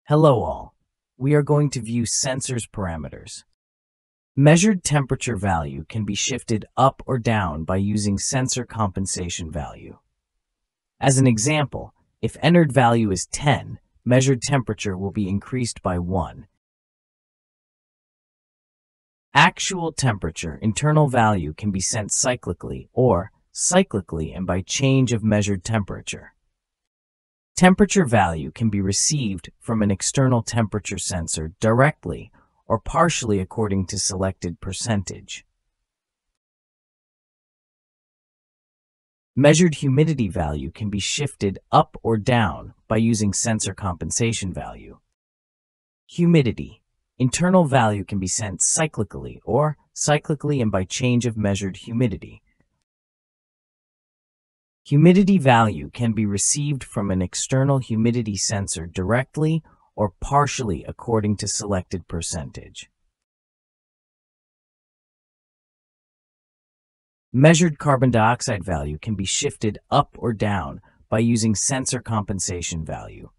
Hello all. We are going to view sensors parameters. Measured temperature value can be shifted up or down by using sensor compensation value. As an example, if entered value is 10, measured temperature will be increased by 1. Actual temperature internal value can be sent cyclically or cyclically and by change of measured temperature. Temperature value can be received from an external temperature sensor directly or partially according to selected percentage. Measured humidity value can be shifted up or down by using sensor compensation value. Humidity. Internal value can be sent cyclically or cyclically and by change of measured humidity. Humidity value can be received from an external humidity sensor directly or partially according to selected percentage. Measured carbon dioxide value can be shifted up or down by using sensor compensation value.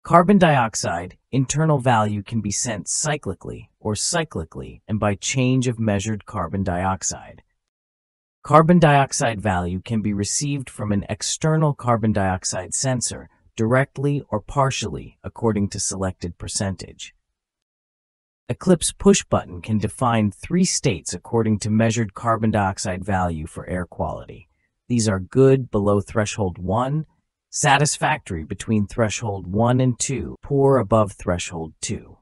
Carbon dioxide internal value can be sent cyclically or cyclically and by change of measured carbon dioxide. Carbon dioxide value can be received from an external carbon dioxide sensor directly or partially according to selected percentage. Eclipse push button can define 3 states according to measured carbon dioxide value for air quality. These are good below threshold 1, satisfactory between threshold 1 and 2, poor above threshold 2.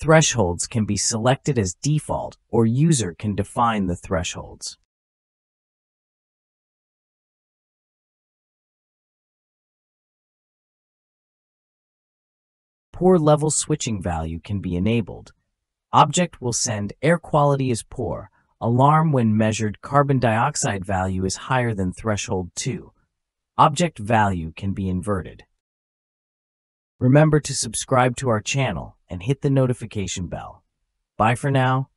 Thresholds can be selected as default or user can define the thresholds. Poor level switching value can be enabled. Object will send air quality is poor, alarm when measured carbon dioxide value is higher than threshold 2. Object value can be inverted. Remember to subscribe to our channel and hit the notification bell. Bye for now.